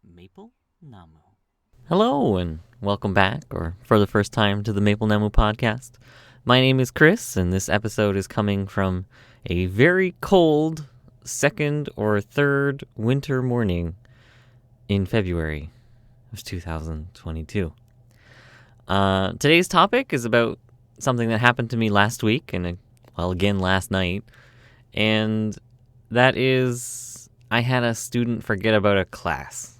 Maple Namu. Hello, and welcome back, or for the first time, to the Maple Namu Podcast. My name is Chris, and this episode is coming from a very cold second or third winter morning in February of 2022. Today's topic is about something that happened to me last week, and again last night, and that is I had a student forget about a class.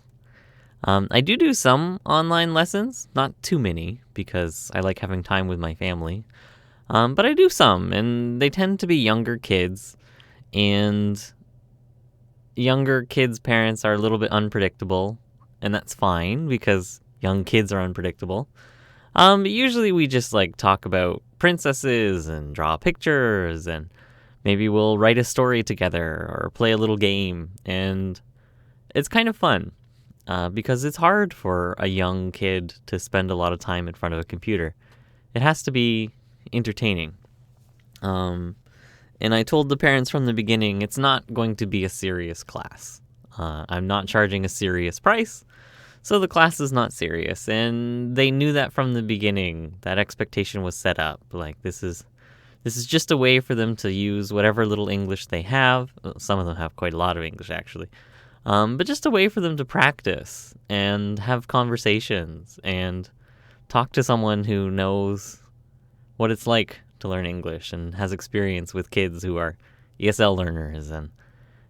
I do some online lessons, not too many, because I like having time with my family. But I do some, and they tend to be younger kids, and younger kids' parents are a little bit unpredictable, and that's fine, because young kids are unpredictable. Usually we just talk about princesses and draw pictures, and maybe we'll write a story together or play a little game, and it's kind of fun. Because it's hard for a young kid to spend a lot of time in front of a computer. It has to be entertaining. And I told the parents from the beginning, it's not going to be a serious class. I'm not charging a serious price, so the class is not serious. And they knew that from the beginning. That expectation was set up. This is just a way for them to use whatever little English they have. Some of them have quite a lot of English, actually. But just a way for them to practice and have conversations and talk to someone who knows what it's like to learn English and has experience with kids who are ESL learners. And,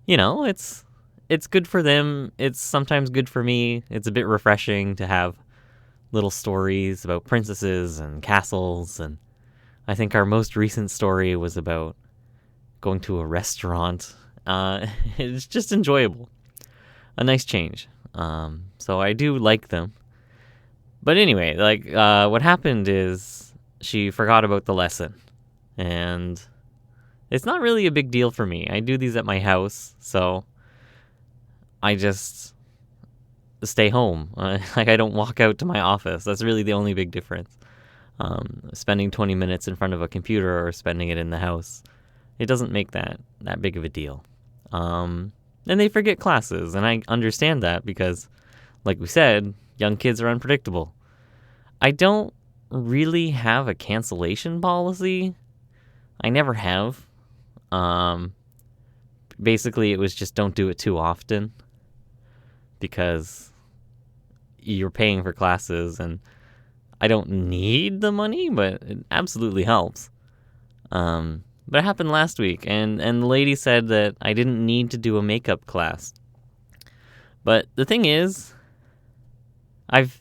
it's good for them. It's sometimes good for me. It's a bit refreshing to have little stories about princesses and castles. And I think our most recent story was about going to a restaurant. It's just enjoyable. A nice change. So I do like them. But anyway, what happened is she forgot about the lesson. And it's not really a big deal for me. I do these at my house, so I just stay home. I don't walk out to my office. That's really the only big difference. Spending 20 minutes in front of a computer or spending it in the house, it doesn't make that big of a deal. And they forget classes, and I understand that because, like we said, young kids are unpredictable. I don't really have a cancellation policy. I never have. Basically, it was just don't do it too often because you're paying for classes, and I don't need the money, but it absolutely helps. But it happened last week, and the lady said that I didn't need to do a makeup class. But the thing is, I've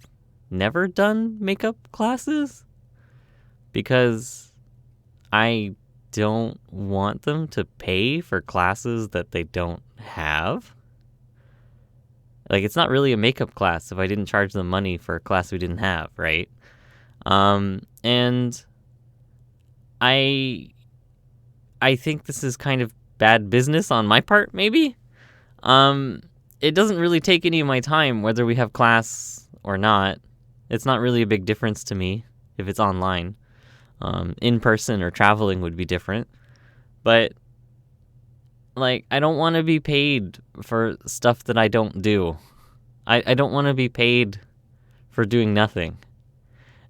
never done makeup classes because I don't want them to pay for classes that they don't have. It's not really a makeup class if I didn't charge them money for a class we didn't have, right? And I think this is kind of bad business on my part, maybe. It doesn't really take any of my time, whether we have class or not. It's not really a big difference to me if it's online. In person or traveling would be different. But, I don't want to be paid for stuff that I don't do. I don't want to be paid for doing nothing.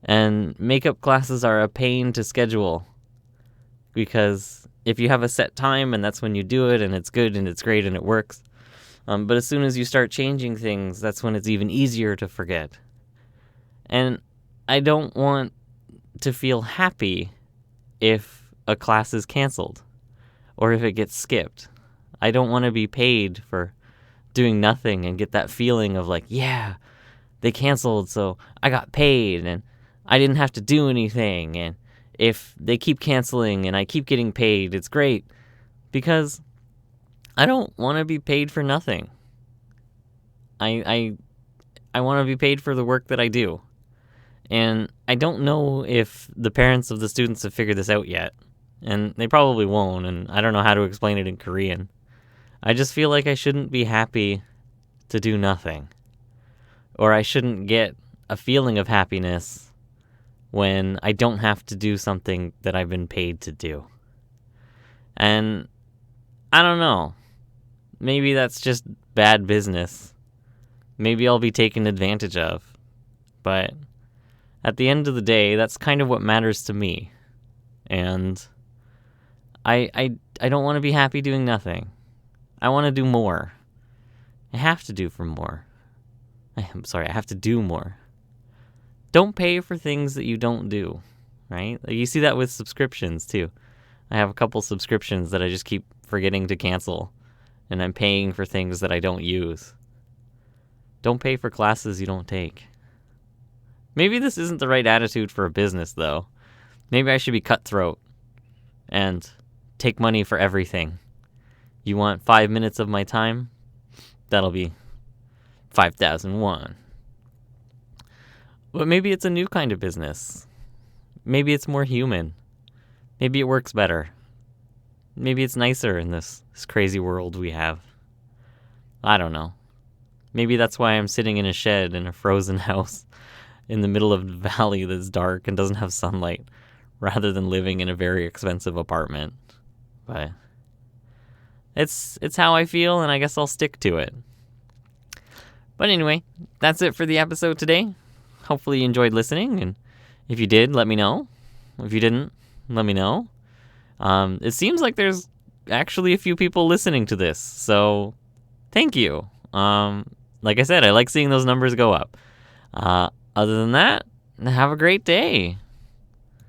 And makeup classes are a pain to schedule because if you have a set time and that's when you do it and it's good and it's great and it works. But as soon as you start changing things, that's when it's even easier to forget. And I don't want to feel happy if a class is canceled or if it gets skipped. I don't want to be paid for doing nothing and get that feeling of yeah, they canceled, so I got paid and I didn't have to do anything. And if they keep canceling and I keep getting paid, it's great. Because I don't want to be paid for nothing. I want to be paid for the work that I do. And I don't know if the parents of the students have figured this out yet. And they probably won't, and I don't know how to explain it in Korean. I just feel like I shouldn't be happy to do nothing. Or I shouldn't get a feeling of happiness when I don't have to do something that I've been paid to do. And I don't know. maybe that's just bad business. Maybe I'll be taken advantage of. But at the end of the day, that's kind of what matters to me. And I don't want to be happy doing nothing. I want to do more. I have to do more. I have to do more. Don't pay for things that you don't do, right? Like you see that with subscriptions too. I have a couple subscriptions that I just keep forgetting to cancel, and I'm paying for things that I don't use. Don't pay for classes you don't take. Maybe this isn't the right attitude for a business, though. Maybe I should be cutthroat and take money for everything. You want 5 minutes of my time? That'll be 5,001. But maybe it's a new kind of business. Maybe it's more human. Maybe it works better. Maybe it's nicer in this crazy world we have. I don't know. Maybe that's why I'm sitting in a shed in a frozen house in the middle of a valley that's dark and doesn't have sunlight, rather than living in a very expensive apartment. But it's how I feel, and I guess I'll stick to it. But anyway, that's it for the episode today. Hopefully you enjoyed listening, and if you did, let me know. If you didn't, let me know. It seems like there's actually a few people listening to this, so thank you. Like I said, I like seeing those numbers go up. Other than that, have a great day.